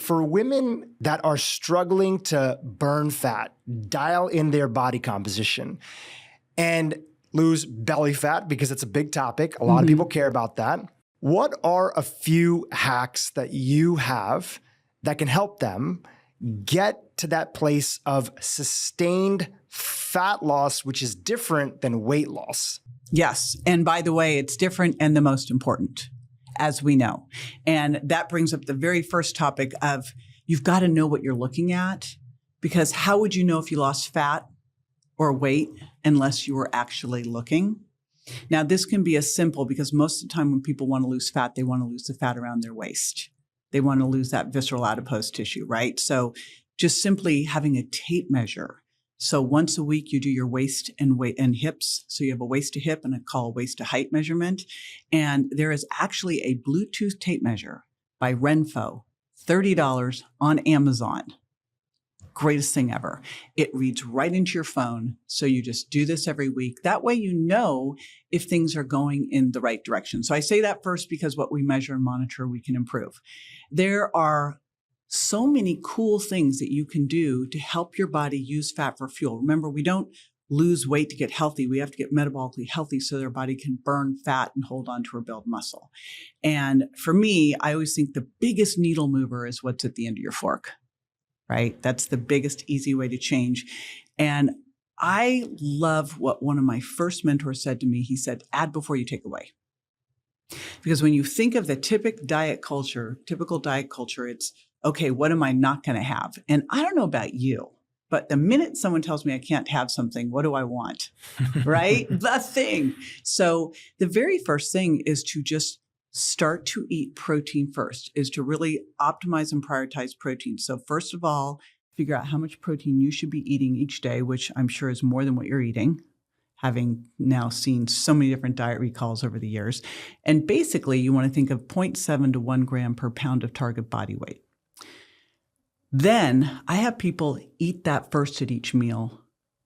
for women that are struggling to burn fat, dial in their body composition, and lose belly fat, because it's a big topic. A lot of people care about that. What are a few hacks that you have that can help them get to that place of sustained fat loss, which is different than weight loss? Yes. And by the way, it's different and the most important, as we know. And that brings up the very first topic of you've got to know what you're looking at, because how would you know if you lost fat or weight unless you were actually looking? Now, this can be as simple, because most of the time when people want to lose fat, they want to lose the fat around their waist. They want to lose that visceral adipose tissue, right? So just simply having a tape measure. So once a week, you do your waist and hips. So you have a waist to hip and a waist to height measurement. And there is actually a Bluetooth tape measure by Renpho, $30 on Amazon. Greatest thing ever. It reads right into your phone. So you just do this every week. That way you know if things are going in the right direction. So I say that first because what we measure and monitor, we can improve. There are so many cool things that you can do to help your body use fat for fuel. Remember, we don't lose weight to get healthy. We have to get metabolically healthy so their body can burn fat and hold on to or build muscle. And for me, I always think the biggest needle mover is what's at the end of your fork. Right? That's the biggest, easy way to change. And I love what one of my first mentors said to me. He said, add before you take away. Because when you think of the typical diet culture, it's, okay, what am I not going to have? And I don't know about you, but the minute someone tells me I can't have something, what do I want? Right? The thing. So the very first thing is to just start to eat protein first, is to really optimize and prioritize protein. So first of all, figure out how much protein you should be eating each day, which I'm sure is more than what you're eating, having now seen so many different diet recalls over the years. And basically, you want to think of 0.7 to 1 gram per pound of target body weight. Then I have people eat that first at each meal,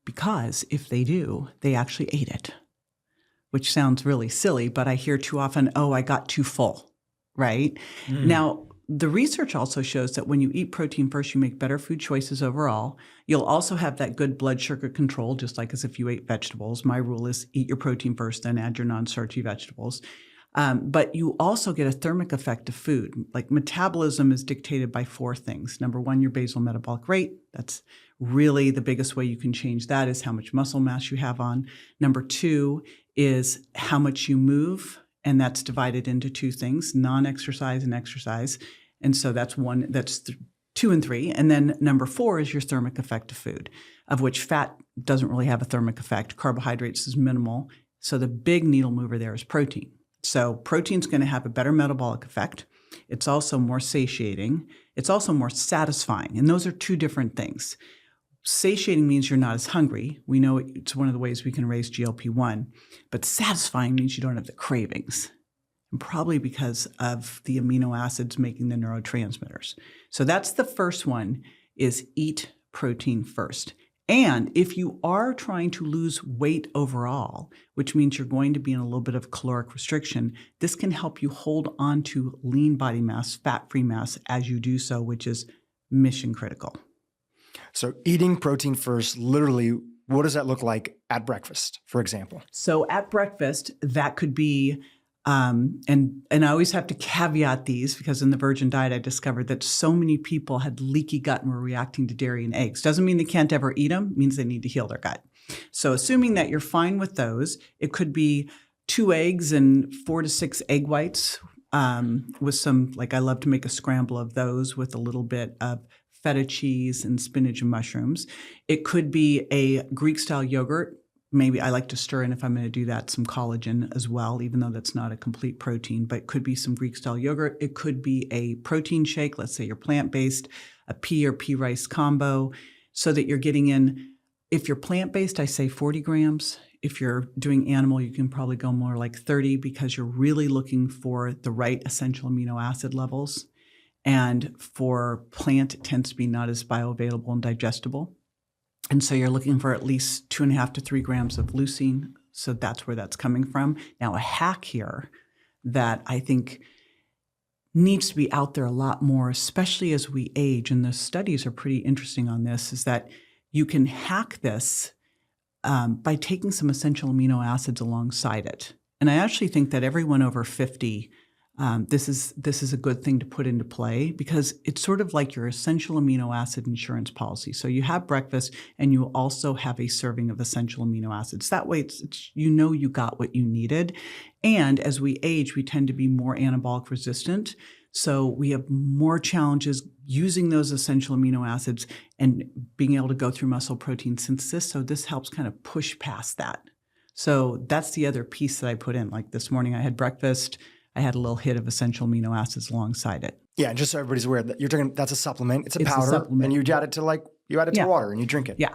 because if they do, they actually ate it. Which sounds really silly, but I hear too often, oh, I got too full, right? Now, the research also shows that when you eat protein first, you make better food choices overall. You'll also have that good blood sugar control, just like as if you ate vegetables. My rule is eat your protein first, then add your non-starchy vegetables. But you also get a thermic effect of food. Like metabolism is dictated by 4 things. Number 1, your basal metabolic rate. That's really the biggest way you can change that, is how much muscle mass you have on. Number 2 is how much you move. And that's divided into 2 things, non-exercise and exercise. And so that's 2 and 3. And then number 4 is your thermic effect of food, of which fat doesn't really have a thermic effect. Carbohydrates is minimal. So the big needle mover there is protein. So protein's going to have a better metabolic effect. It's also more satiating. It's also more satisfying. And those are 2 different things. Satiating means you're not as hungry. We know it's one of the ways we can raise GLP-1. But satisfying means you don't have the cravings. And probably because of the amino acids making the neurotransmitters. So that's the first one, is eat protein first. And if you are trying to lose weight overall, which means you're going to be in a little bit of caloric restriction, this can help you hold on to lean body mass, fat-free mass as you do so, which is mission critical. So eating protein first, literally, what does that look like at breakfast, for example? So at breakfast, that could be, and I always have to caveat these, because in the Virgin Diet, I discovered that so many people had leaky gut and were reacting to dairy and eggs. Doesn't mean they can't ever eat them, means they need to heal their gut. So assuming that you're fine with those, it could be 2 eggs and 4 to 6 egg whites with some, like I love to make a scramble of those with a little bit of feta cheese and spinach and mushrooms. It could be a Greek-style yogurt. Maybe I like to stir in, if I'm going to do that, some collagen as well, even though that's not a complete protein, but it could be some Greek-style yogurt. It could be a protein shake. Let's say you're plant-based, a pea or pea rice combo, so that you're getting in, if you're plant-based, I say 40 grams. If you're doing animal, you can probably go more like 30, because you're really looking for the right essential amino acid levels. And for plant, it tends to be not as bioavailable and digestible. And so you're looking for at least 2.5 to 3 grams of leucine. So that's where that's coming from. Now, a hack here that I think needs to be out there a lot more, especially as we age. And the studies are pretty interesting on this, is that you can hack this by taking some essential amino acids alongside it. And I actually think that everyone over 50, this is a good thing to put into play, because it's sort of like your essential amino acid insurance policy. So you have breakfast and you also have a serving of essential amino acids. That way you got what you needed. And as we age, we tend to be more anabolic resistant. So we have more challenges using those essential amino acids and being able to go through muscle protein synthesis. So this helps kind of push past that. So that's the other piece that I put in. Like this morning I had breakfast, I had a little hit of essential amino acids alongside it. Yeah, and just so everybody's aware, that you're talking, that's a supplement. It's a It's a powder, supplement. and you add it to water and you drink it. Yeah.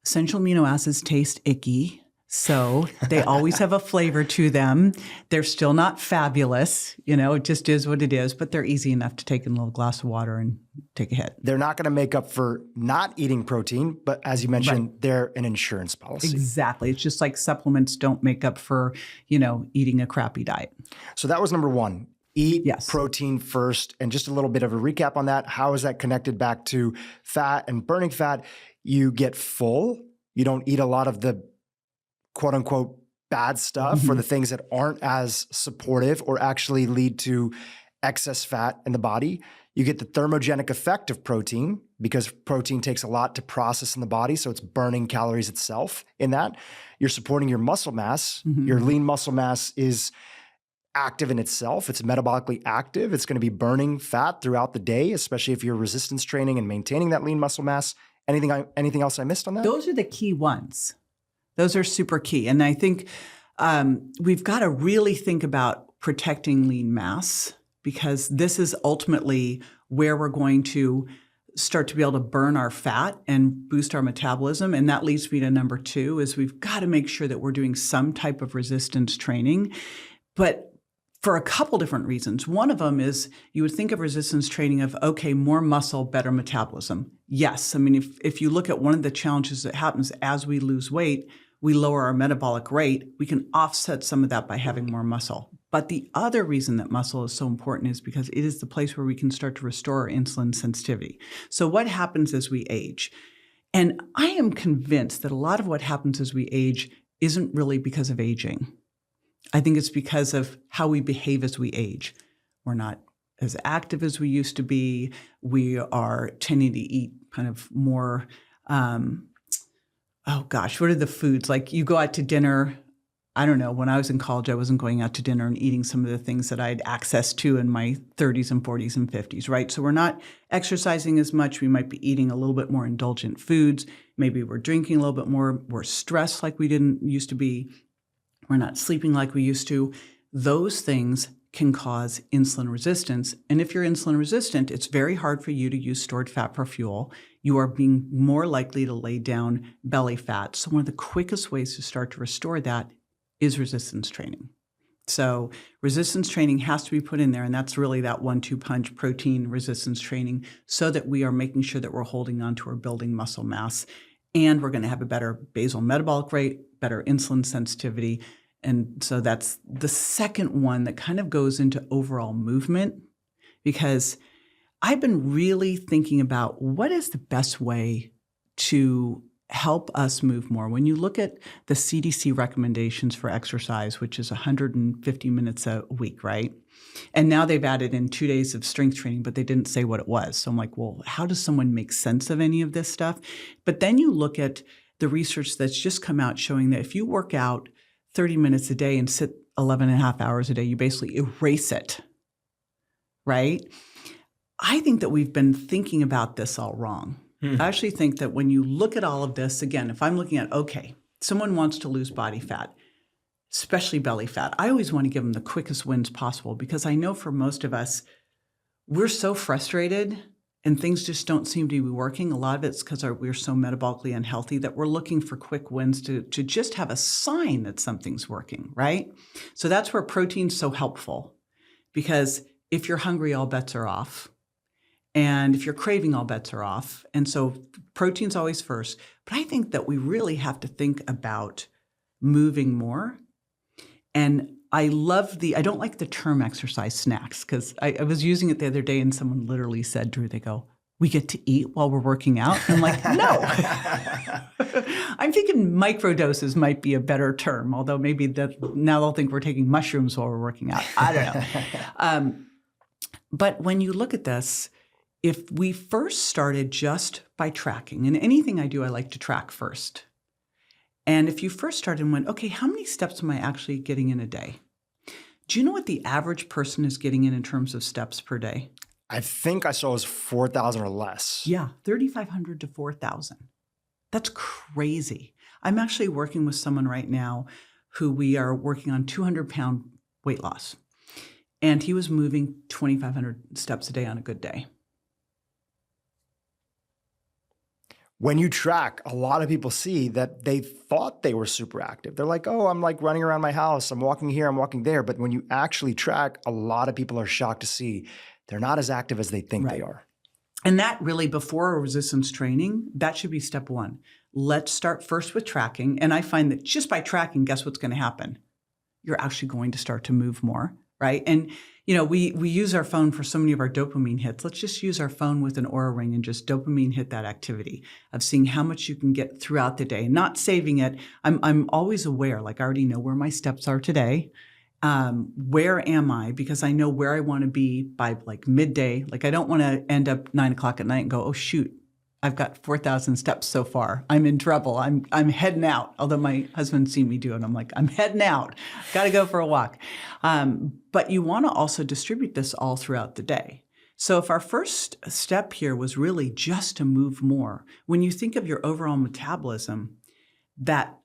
Essential amino acids taste icky, so they always have a flavor to them. They're still not fabulous. It just is what it is, but they're easy enough to take in a little glass of water and take a hit. They're not going to make up for not eating protein, but as you mentioned, they're an insurance policy. Exactly. It's just like supplements don't make up for, eating a crappy diet. So that was number one. Eat Yes. protein first. And just a little bit of a recap on that. How is that connected back to fat and burning fat? You get full. You don't eat a lot of the quote unquote bad stuff or the things that aren't as supportive or actually lead to excess fat in the body. You get the thermogenic effect of protein, because protein takes a lot to process in the body. So it's burning calories itself in that. You're supporting your muscle mass. Your lean muscle mass is active in itself. It's metabolically active. It's going to be burning fat throughout the day, especially if you're resistance training and maintaining that lean muscle mass. Anything else I missed on that? Those are the key ones. Those are super key. And I think we've got to really think about protecting lean mass, because this is ultimately where we're going to start to be able to burn our fat and boost our metabolism. And that leads me to number 2, is we've got to make sure that we're doing some type of resistance training. But for a couple different reasons. One of them is you would think of resistance training of, okay, more muscle, better metabolism. Yes. I mean, if you look at one of the challenges that happens as we lose weight, we lower our metabolic rate. We can offset some of that by having more muscle. But the other reason that muscle is so important is because it is the place where we can start to restore our insulin sensitivity. So what happens as we age? And I am convinced that a lot of what happens as we age isn't really because of aging. I think it's because of how we behave as we age. We're not as active as we used to be. We are tending to eat kind of more, what are the foods? Like you go out to dinner. I don't know. When I was in college, I wasn't going out to dinner and eating some of the things that I had access to in my 30s and 40s and 50s, right? So we're not exercising as much. We might be eating a little bit more indulgent foods. Maybe we're drinking a little bit more. We're stressed like we didn't used to be. We're not sleeping like we used to. Those things can cause insulin resistance. And if you're insulin resistant, it's very hard for you to use stored fat for fuel. You are being more likely to lay down belly fat. So one of the quickest ways to start to restore that is resistance training. So resistance training has to be put in there. And that's really that 1-2 punch protein resistance training, so that we are making sure that we're holding on to our building muscle mass. And we're going to have a better basal metabolic rate, better insulin sensitivity. And so that's the second one that kind of goes into overall movement, because I've been really thinking about what is the best way to help us move more. When you look at the CDC recommendations for exercise, which is 150 minutes a week, right? And now they've added in 2 days of strength training, but they didn't say what it was. So I'm like, well, how does someone make sense of any of this stuff? But then you look at the research that's just come out showing that if you work out 30 minutes a day and sit 11 and a half hours a day, you basically erase it, right? I think that we've been thinking about this all wrong. I actually think that when you look at all of this, again, if I'm looking at, okay, someone wants to lose body fat, especially belly fat, I always want to give them the quickest wins possible, because I know for most of us, we're so frustrated and things just don't seem to be working. A lot of it's because we're so metabolically unhealthy that we're looking for quick wins to just have a sign that something's working, right? So that's where protein's so helpful, because if you're hungry, all bets are off. And if you're craving, all bets are off. And so protein's always first. But I think that we really have to think about moving more. And I don't like the term exercise snacks because I was using it the other day and someone literally said, Drew, they go, we get to eat while we're working out? And I'm like, no. I'm thinking microdoses might be a better term, although maybe now they'll think we're taking mushrooms while we're working out. I don't know. But when you look at this, if we first started just by tracking, and anything I do, I like to track first. And if you first started and went, okay, how many steps am I actually getting in a day? Do you know what the average person is getting in terms of steps per day? I think I saw it was 4,000 or less. Yeah, 3,500 to 4,000. That's crazy. I'm actually working with someone right now who we are working on 200-pound weight loss. And he was moving 2,500 steps a day on a good day. When you track, a lot of people see that they thought they were super active. They're like, oh, I'm like running around my house. I'm walking here, I'm walking there. But when you actually track, a lot of people are shocked to see they're not as active as they think they are. And that really, before resistance training, that should be step one. Let's start first with tracking. And I find that just by tracking, guess what's going to happen? You're actually going to start to move more, right? And we use our phone for so many of our dopamine hits. Let's just use our phone with an Oura ring and just dopamine hit that activity of seeing how much you can get throughout the day, not saving it. I'm always aware, like I already know where my steps are today. Where am I? Because I know where I want to be by like midday. Like I don't want to end up 9 o'clock at night and go, oh shoot, I've got 4,000 steps so far. I'm in trouble. I'm heading out. Although my husband's seen me do it. I'm like, I'm heading out. Got to go for a walk. But you want to also distribute this all throughout the day. So if our first step here was really just to move more, when you think of your overall metabolism, that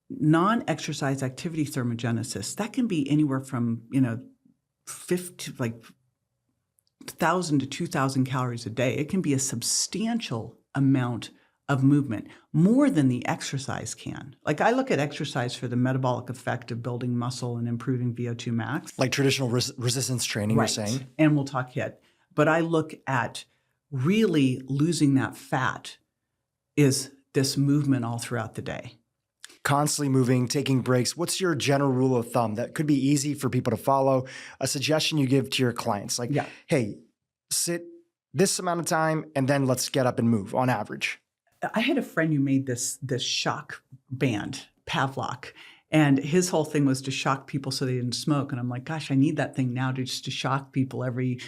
non-exercise activity thermogenesis, that can be anywhere from, 1,000 to 2,000 calories a day. It can be a substantial amount of movement, more than the exercise can. Like I look at exercise for the metabolic effect of building muscle and improving VO2 max. Like traditional resistance training, right. You're saying? And we'll talk HIIT. But I look at really losing that fat is this movement all throughout the day. Constantly moving, taking breaks. What's your general rule of thumb that could be easy for people to follow? A suggestion you give to your clients, like, hey, sit this amount of time and then let's get up and move on average. I had a friend who made this shock band, Pavlok, and his whole thing was to shock people so they didn't smoke. And I'm like, gosh, I need that thing now to shock people every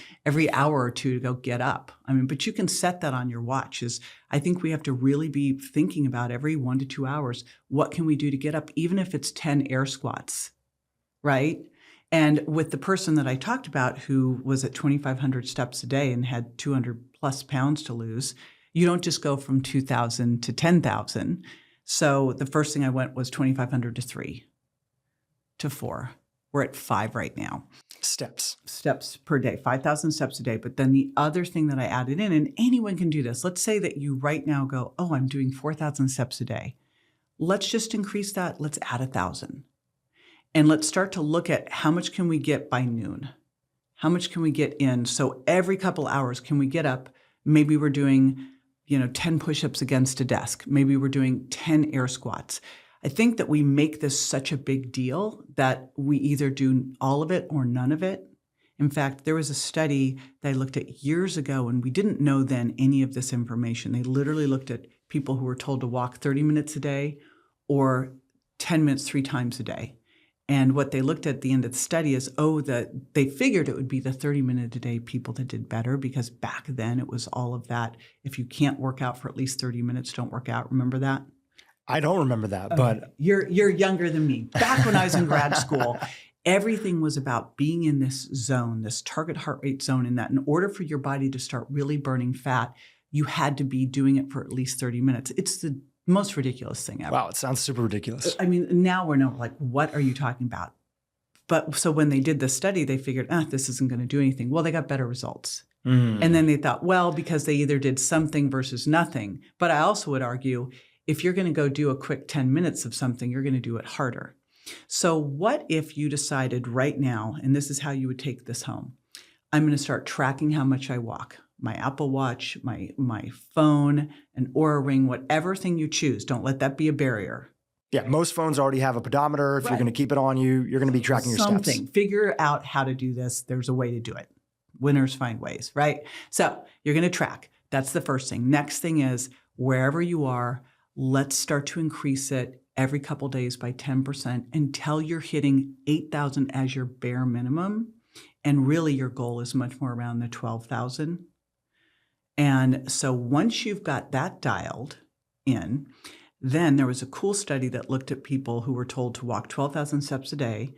hour or two to go get up. I mean, but you can set that on your watch. I think we have to really be thinking about every 1 to 2 hours, what can we do to get up, even if it's 10 air squats, right? And with the person that I talked about who was at 2,500 steps a day and had 200 plus pounds to lose, you don't just go from 2,000 to 10,000. So the first thing I went was 2,500 to 3 to 4. We're at 5 right now. Steps per day, 5,000 steps a day. But then the other thing that I added in, and anyone can do this. Let's say that you right now go, oh, I'm doing 4,000 steps a day. Let's just increase that. Let's add 1,000. And let's start to look at how much can we get by noon? How much can we get in? So every couple hours, can we get up? Maybe we're doing 10 push-ups against a desk. Maybe we're doing 10 air squats. I think that we make this such a big deal that we either do all of it or none of it. In fact, there was a study that I looked at years ago, and we didn't know then any of this information. They literally looked at people who were told to walk 30 minutes a day or 10 minutes 3 times a day. And what they looked at the end of the study is, they figured it would be the 30-minute a day people that did better, because back then it was all of that. If you can't work out for at least 30 minutes, don't work out. Remember that? I don't remember that, but you're younger than me. Back when I was in grad school, everything was about being in this zone, this target heart rate zone, and that in order for your body to start really burning fat, you had to be doing it for at least 30 minutes. It's the most ridiculous thing ever. Wow, it sounds super ridiculous. I mean, now we're not like, what are you talking about? But so when they did the study, they figured, this isn't going to do anything. Well, they got better results. And then they thought, well, because they either did something versus nothing. But I also would argue, if you're going to go do a quick 10 minutes of something, you're going to do it harder. So what if you decided right now, and this is how you would take this home, I'm going to start tracking how much I walk. My Apple Watch, my phone, an Oura Ring, whatever thing you choose. Don't let that be a barrier. Yeah, most phones already have a pedometer. If you're going to keep it on you, you're going to be tracking your steps. Figure out how to do this. There's a way to do it. Winners find ways, right? So you're going to track. That's the first thing. Next thing is wherever you are, let's start to increase it every couple days by 10% until you're hitting 8,000 as your bare minimum. And really your goal is much more around the 12,000. And so once you've got that dialed in, then there was a cool study that looked at people who were told to walk 12,000 steps a day.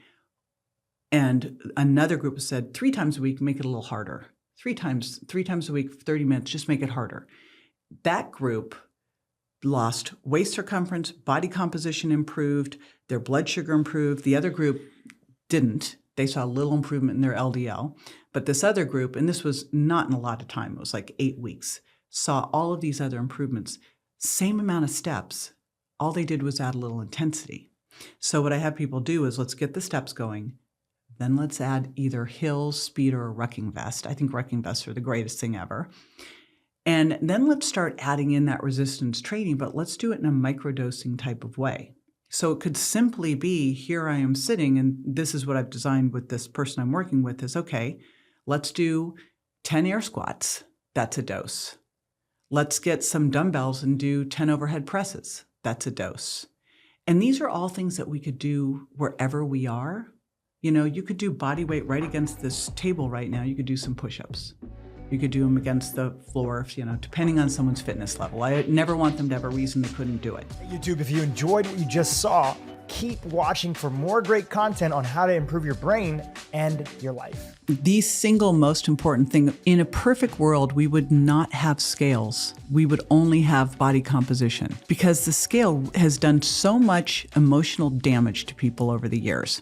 And another group said 3 times a week, make it a little harder. 3 times a week, 30 minutes, just make it harder. That group lost waist circumference, body composition improved, their blood sugar improved. The other group didn't. They saw a little improvement in their LDL. But this other group, and this was not in a lot of time, it was like 8 weeks, saw all of these other improvements. Same amount of steps. All they did was add a little intensity. So what I have people do is let's get the steps going. Then let's add either hills, speed, or a rucking vest. I think rucking vests are the greatest thing ever. And then let's start adding in that resistance training, but let's do it in a microdosing type of way. So it could simply be, here I am sitting, and this is what I've designed with this person I'm working with is, okay, let's do 10 air squats. That's a dose. Let's get some dumbbells and do 10 overhead presses. That's a dose. And these are all things that we could do wherever we are. You know, you could do body weight right against this table right now. You could do some push-ups. You could do them against the floor, if, you know, depending on someone's fitness level. I never want them to have a reason they couldn't do it. YouTube, if you enjoyed what you just saw, keep watching for more great content on how to improve your brain and your life. The single most important thing, in a perfect world, we would not have scales. We would only have body composition because the scale has done so much emotional damage to people over the years.